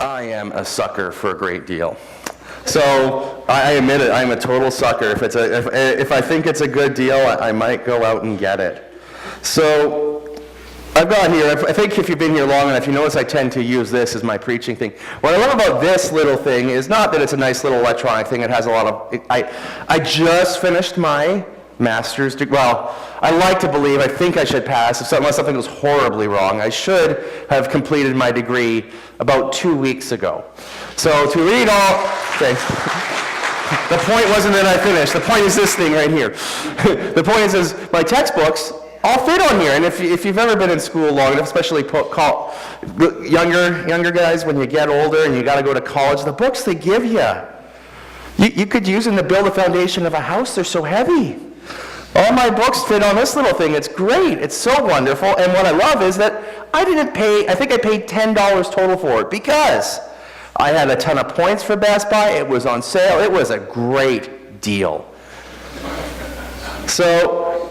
I am a sucker for a great deal. So I admit it, I'm a total sucker. If I think it's a good deal, I might go out and get it. So I've got here, I think if you've been here long enough, you notice I tend to use this as my preaching thing. What I love about this little thing is not that it's a nice little electronic thing. It has a lot of, I just finished my master's degree. Well, I like to believe, I think I should pass, unless something was horribly wrong. I should have completed my degree about 2 weeks ago. So to read all, okay. The point wasn't that I finished. The point is this thing right here. The point is my textbooks all fit on here. And if you've ever been in school long enough, especially younger guys, when you get older and you got to go to college, the books they give you could use them to build a foundation of a house. They're so heavy. All my books fit on this little thing. It's great. It's so wonderful. And what I love is that I think I paid $10 total for it because I had a ton of points for Best Buy. It was on sale. It was a great deal. So,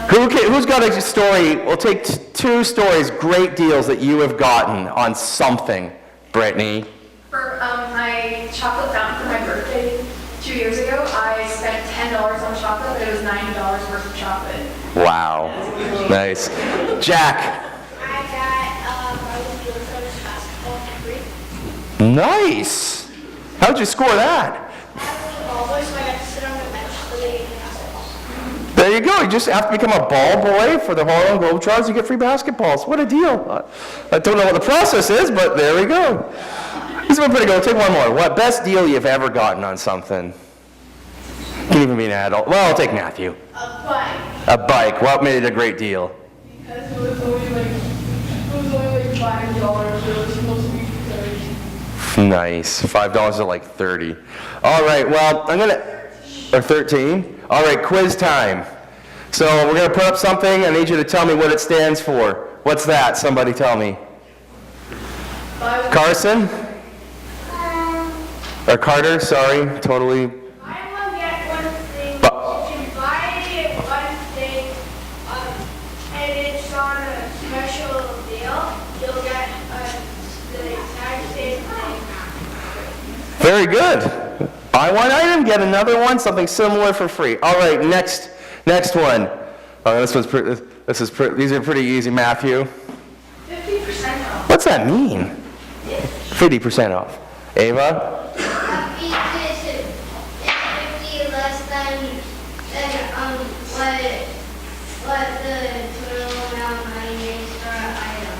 who's got a story? We'll take two stories, great deals that you have gotten on something. Brittany. For my chocolate fountain for my birthday 2 years ago, I spent $10 on chocolate, but it was $90 worth of chocolate. Wow. Nice. Jack. I got basketball for free. Nice. How'd you score that? I was a ball boy, so I got to sit on the bench for the basketball. There you go. You just have to become a ball boy for the Harlem Globetrotters. You get free basketballs. What a deal. I don't know what the process is, but there we go. This has been pretty good. We'll take one more. What best deal you've ever gotten on something? Can even be an adult. Well, I'll take Matthew. A bike. A bike. What made it a great deal? Because it was only like $5. It was supposed to be $30. Nice. $5 is like 30. All right. Well, or 13. All right. Quiz time. So we're gonna put up something. I need you to tell me what it stands for. What's that? Somebody tell me. Carson? Or Carter? Sorry. Totally. Buy one, get one thing. If you buy one thing and it's on a special deal, you'll get the exact same thing. Very good. Buy one item, get another one, something similar for free. All right, next one. Oh, these are pretty easy, Matthew. 50% off. What's that mean? 50% off. Ava? Because it's 50 less than what the total amount of money is for an item.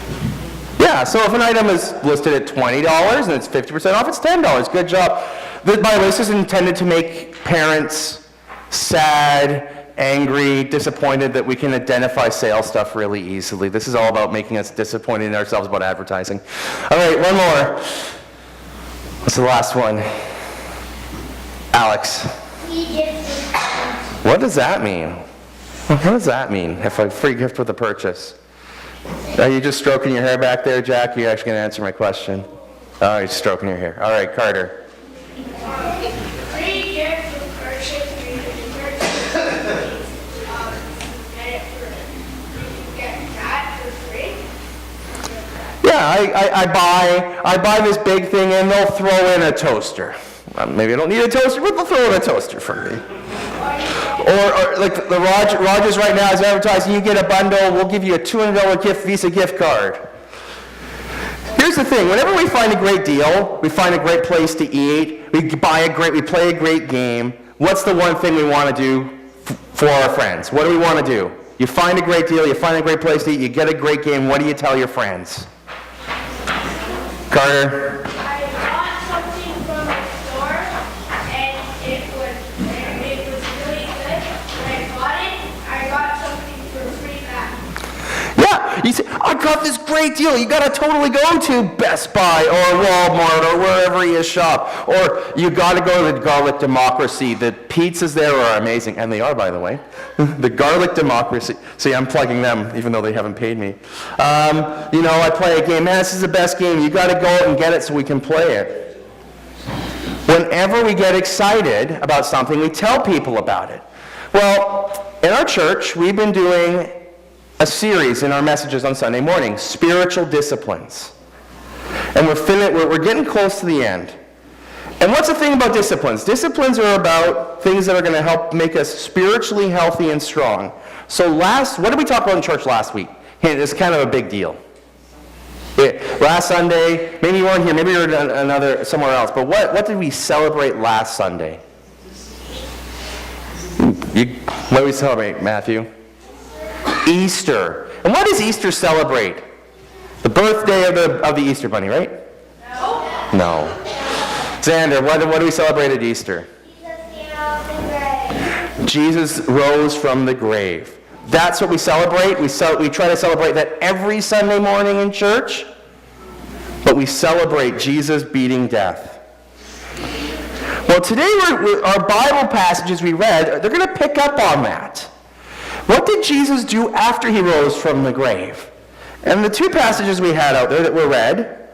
Yeah, so if an item is listed at $20 and it's 50% off, it's $10. Good job. By the way, this is intended to make parents sad, angry, disappointed that we can identify sales stuff really easily. This is all about making us disappointed in ourselves about advertising. All right, one more. What's the last one? Alex. What does that mean? What does that mean, if a free gift with a purchase? Are you just stroking your hair back there, Jack? Are you actually going to answer my question? Oh, you're stroking your hair. All right, Carter. Free gift with purchase, you get that for free. Yeah, I buy this big thing and they'll throw in a toaster. Maybe I don't need a toaster, but they'll throw in a toaster for me. Or like the Rogers right now is advertising, you get a bundle, we'll give you a $200 Visa gift card. Here's the thing, whenever we find a great deal, we find a great place to eat, we play a great game, what's the one thing we want to do for our friends? What do we want to do? You find a great deal, you find a great place to eat, you get a great game, what do you tell your friends? Carter? I bought something from the store and it was really good. When I bought it, I got something for free back. Yeah, you say, I got this great deal. You got to totally go to Best Buy or Walmart or wherever you shop. Or you got to go to the Garlic Democracy. The pizzas there are amazing, and they are, by the way. The Garlic Democracy. See, I'm plugging them, even though they haven't paid me. I play a game. Man, this is the best game. You got to go out and get it so we can play it. Whenever we get excited about something, we tell people about it. Well, in our church, we've been doing a series in our messages on Sunday morning, spiritual disciplines. And we're getting close to the end. And what's the thing about disciplines? Disciplines are about things that are going to help make us spiritually healthy and strong. So what did we talk about in church last week? It's kind of a big deal. Last Sunday, maybe you weren't here, maybe you were somewhere else, but what did we celebrate last Sunday? What did we celebrate, Matthew? Easter. And what does Easter celebrate? The birthday of the Easter Bunny, right? No. Xander, what do we celebrate at Easter? Jesus rose from the grave. That's what we celebrate. We try to celebrate that every Sunday morning in church, but we celebrate Jesus beating death. Well, today our Bible passages we read, they're going to pick up on that. What did Jesus do after he rose from the grave? And the two passages we had out there that were read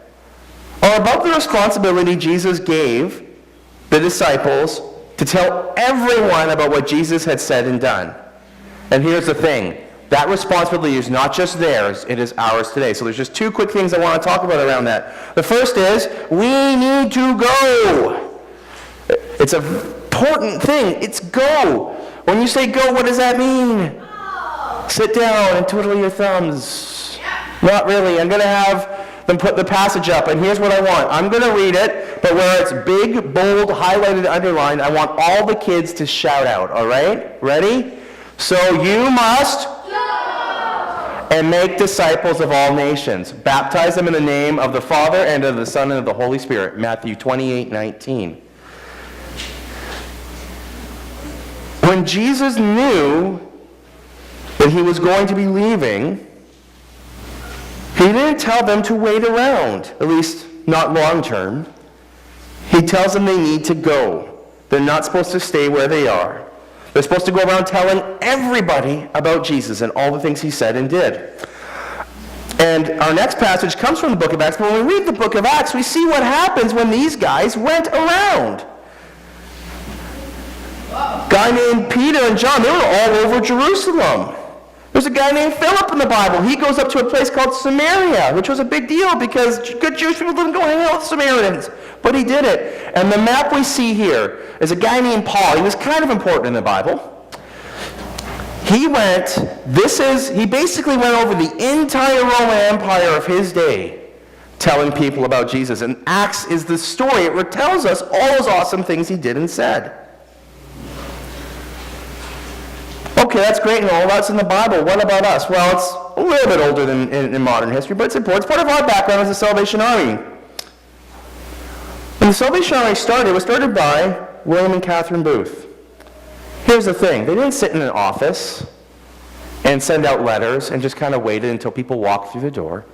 are about the responsibility Jesus gave the disciples to tell everyone about what Jesus had said and done. And here's the thing. That responsibility is not just theirs, it is ours today. So there's just two quick things I want to talk about around that. The first is, we need to go. It's an important thing. It's go. When you say go, what does that mean? Sit down and twiddle your thumbs. Not really. I'm going to have them put the passage up, and here's what I want. I'm going to read it, but where it's big, bold, highlighted, underlined, I want all the kids to shout out, all right? Ready? So you must go and make disciples of all nations. Baptize them in the name of the Father and of the Son and of the Holy Spirit. Matthew 28:19. When Jesus knew that he was going to be leaving, he didn't tell them to wait around, at least not long term. He tells them they need to go. They're not supposed to stay where they are. They're supposed to go around telling everybody about Jesus and all the things he said and did. And our next passage comes from the book of Acts, but when we read the book of Acts, we see what happens when these guys went around. A guy named Peter and John, they were all over Jerusalem. There's a guy named Philip in the Bible. He goes up to a place called Samaria, which was a big deal because good Jewish people didn't go hang out with Samaritans. But he did it. And the map we see here is a guy named Paul. He was kind of important in the Bible. He basically went over the entire Roman Empire of his day telling people about Jesus. And Acts is the story. It tells us all those awesome things he did and said. Okay, that's great and all. That's in the Bible. What about us? Well, it's a little bit older than in modern history, but it's important. It's part of our background as the Salvation Army. When the Salvation Army started, it was started by William and Catherine Booth. Here's the thing. They didn't sit in an office and send out letters and just kind of waited until people walked through the door.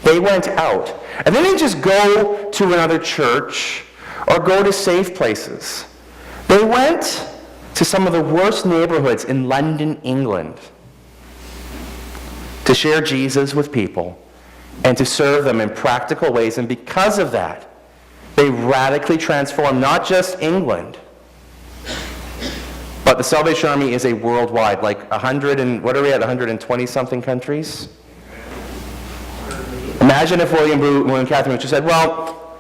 They went out. And they didn't just go to another church or go to safe places. They went to some of the worst neighborhoods in London, England, to share Jesus with people and to serve them in practical ways. And because of that, they radically transformed not just England, but the Salvation Army is a worldwide, like 120-something countries? Imagine if William and Catherine just said, well,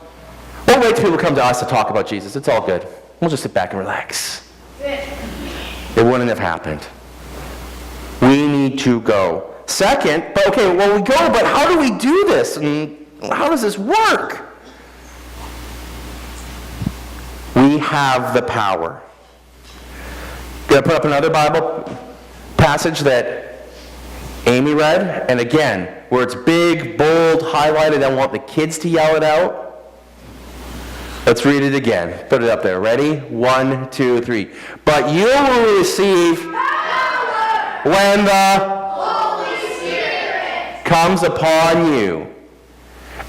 we'll wait till people come to us to talk about Jesus. It's all good. We'll just sit back and relax. It wouldn't have happened. We need to go. Second, we go, but how do we do this? And how does this work? We have the power. Going to put up another Bible passage that Amy read, and again, where it's big, bold, highlighted. I want the kids to yell it out. Let's read it again. Put it up there. Ready? 1, 2, 3. But you will receive power when the Holy Spirit comes upon you.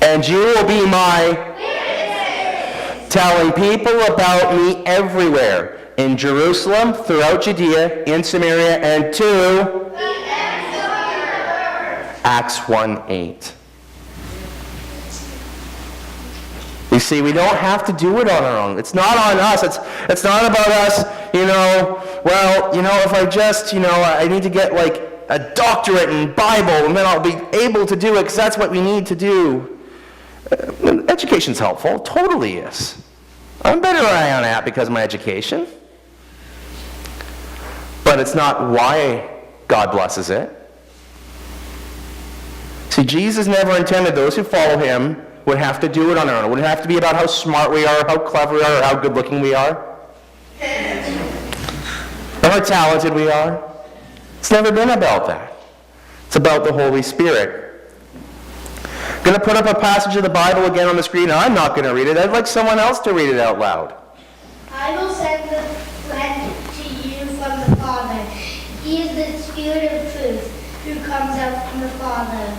And you will be my witnesses, telling people about me everywhere. In Jerusalem, throughout Judea, in Samaria, and to the ends of the earth. Acts 1:8. You see, we don't have to do it on our own. It's not on us. It's not about us, if I just, I need to get like a doctorate in Bible and then I'll be able to do it because that's what we need to do. Education's helpful, totally is. I'm better where I am at because of my education. But it's not why God blesses it. See, Jesus never intended those who follow him would have to do it on their own. It wouldn't have to be about how smart we are, how clever we are, or how good looking we are, or how talented we are. It's never been about that. It's about the Holy Spirit. I'm going to put up a passage of the Bible again on the screen. I'm not going to read it. I'd like someone else to read it out loud. I will send the friend to you from the Father. He is the Spirit of truth who comes out from the Father.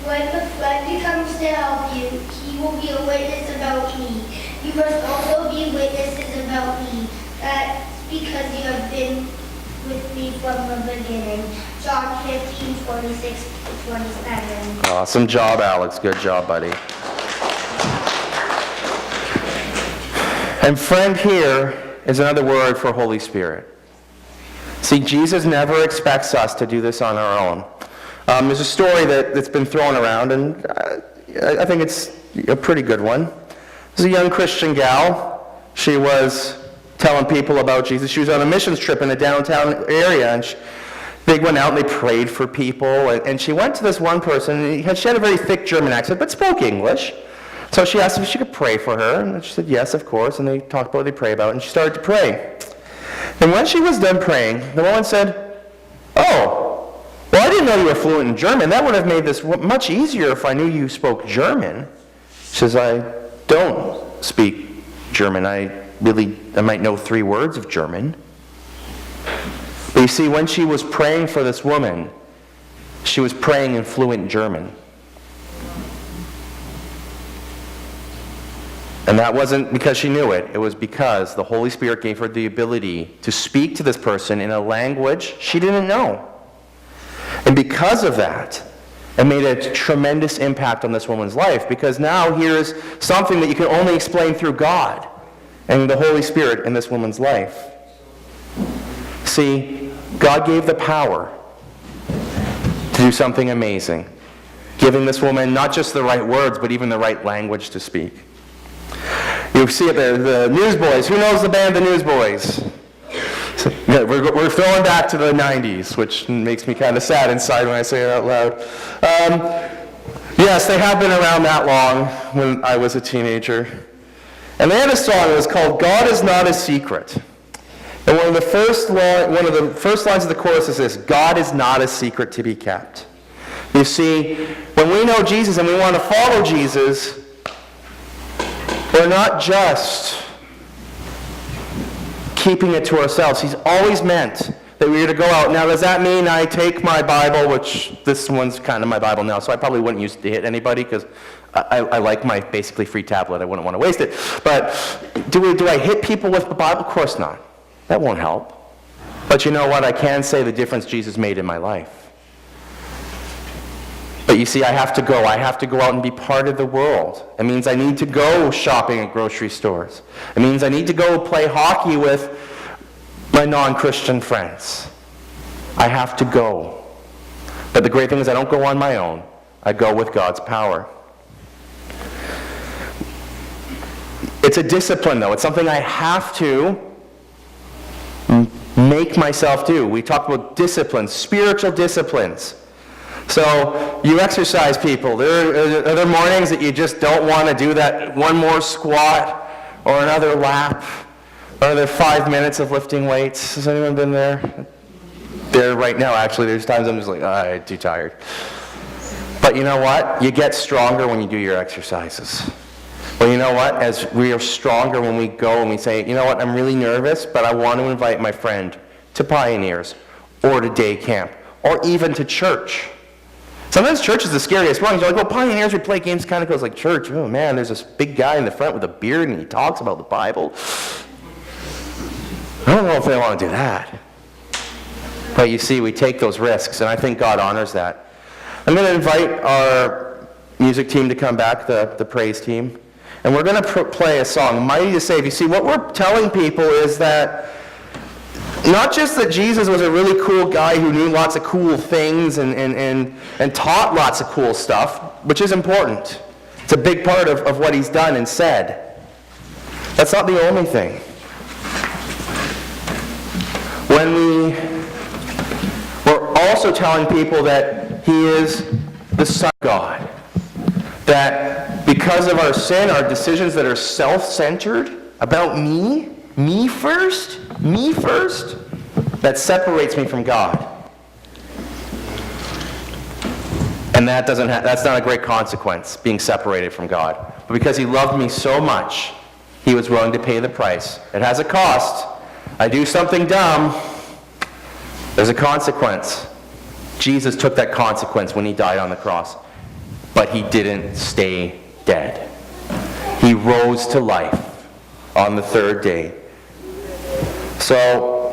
When the friend comes to help you, he will be a witness about me. You must also be witnesses about me. That's because you have been with me from the beginning. John 15:26-27. Awesome job, Alex. Good job, buddy. And friend here is another word for Holy Spirit. See, Jesus never expects us to do this on our own. There's a story that's been thrown around, and I think it's a pretty good one. There's a young Christian gal. She was telling people about Jesus. She was on a missions trip in a downtown area, and they went out and they prayed for people. And she went to this one person. She had a very thick German accent, but spoke English. So she asked if she could pray for her, and she said yes, of course. And they talked about what they pray about, and she started to pray. And when she was done praying, the woman said, "Oh, well, I didn't know you were fluent in German. That would have made this much easier if I knew you spoke German." She says, "I don't speak German. I might know 3 words of German." But you see, when she was praying for this woman, she was praying in fluent German. And that wasn't because she knew it. It was because the Holy Spirit gave her the ability to speak to this person in a language she didn't know. And because of that, it made a tremendous impact on this woman's life, because now here's something that you can only explain through God and the Holy Spirit in this woman's life. See, God gave the power to do something amazing, giving this woman not just the right words, but even the right language to speak. You see it there, the Newsboys. Who knows the band The Newsboys? So, yeah, we're throwing back to the 90s, which makes me kind of sad inside when I say it out loud. Yes, they have been around that long when I was a teenager. And they had a song that was called "God Is Not a Secret." And one of the first lines of the chorus is this: "God is not a secret to be kept." You see, when we know Jesus and we want to follow Jesus, we're not just keeping it to ourselves. He's always meant that we are to go out. Now, does that mean I take my Bible, which this one's kind of my Bible now, so I probably wouldn't use it to hit anybody because I like my basically free tablet. I wouldn't want to waste it. But do I hit people with the Bible? Of course not. That won't help. But you know what? I can say the difference Jesus made in my life. But you see, I have to go. I have to go out and be part of the world. It means I need to go shopping at grocery stores. It means I need to go play hockey with my non-Christian friends. I have to go. But the great thing is I don't go on my own. I go with God's power. It's a discipline, though. It's something I have to make myself do. We talk about disciplines, spiritual disciplines. So you exercise people. Are there mornings that you just don't want to do that one more squat or another lap? Or are there 5 minutes of lifting weights? Has anyone been there? There right now, actually. There's times I'm just like, I'm too tired. But you know what? You get stronger when you do your exercises. Well, you know what? As we are stronger when we go and we say, you know what? I'm really nervous, but I want to invite my friend to Pioneers or to day camp or even to church. Sometimes church is the scariest one. You're like, well, Pioneers, we play games, kind of goes like church. Oh, man, there's this big guy in the front with a beard, and he talks about the Bible. I don't know if they want to do that. But you see, we take those risks, and I think God honors that. I'm going to invite our music team to come back, the praise team, and we're going to play a song, Mighty to Save. You see, what we're telling people is that not just that Jesus was a really cool guy who knew lots of cool things and taught lots of cool stuff, which is important. It's a big part of what he's done and said. That's not the only thing. We're also telling people that he is the Son of God. That because of our sin, our decisions that are self-centered, about me first, that separates me from God. And that's not a great consequence, being separated from God. But because he loved me so much, he was willing to pay the price. It has a cost. I do something dumb, there's a consequence. Jesus took that consequence when he died on the cross. But he didn't stay dead. He rose to life on the third day. So,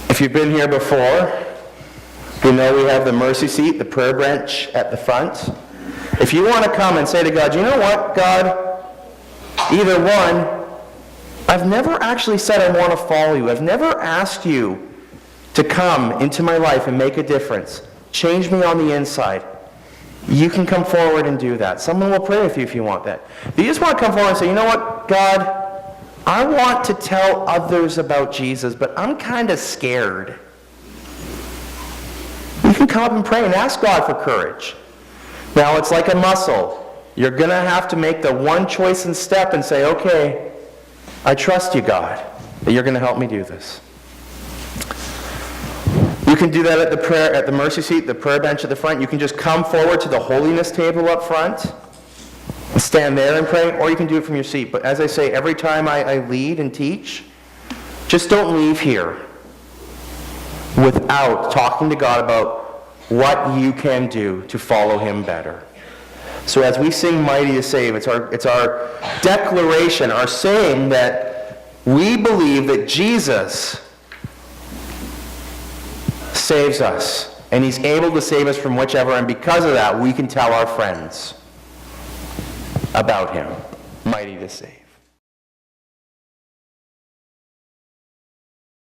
if you've been here before, you know we have the mercy seat, the prayer bench at the front. If you want to come and say to God, you know what, God, either one, I've never actually said I want to follow you. I've never asked you to come into my life and make a difference. Change me on the inside. You can come forward and do that. Someone will pray with you if you want that. If you just want to come forward and say, you know what, God, I want to tell others about Jesus, but I'm kind of scared. You can come up and pray and ask God for courage. Now, it's like a muscle. You're going to have to make the one choice and step and say, okay, I trust you, God, that you're going to help me do this. You can do that at the mercy seat, the prayer bench at the front. You can just come forward to the holiness table up front and stand there and pray, or you can do it from your seat. But as I say, every time I lead and teach, just don't leave here without talking to God about what you can do to follow him better. So as we sing Mighty to Save, it's our declaration, our saying that we believe that Jesus saves us, and he's able to save us from whichever, and because of that, we can tell our friends about him. Mighty to save.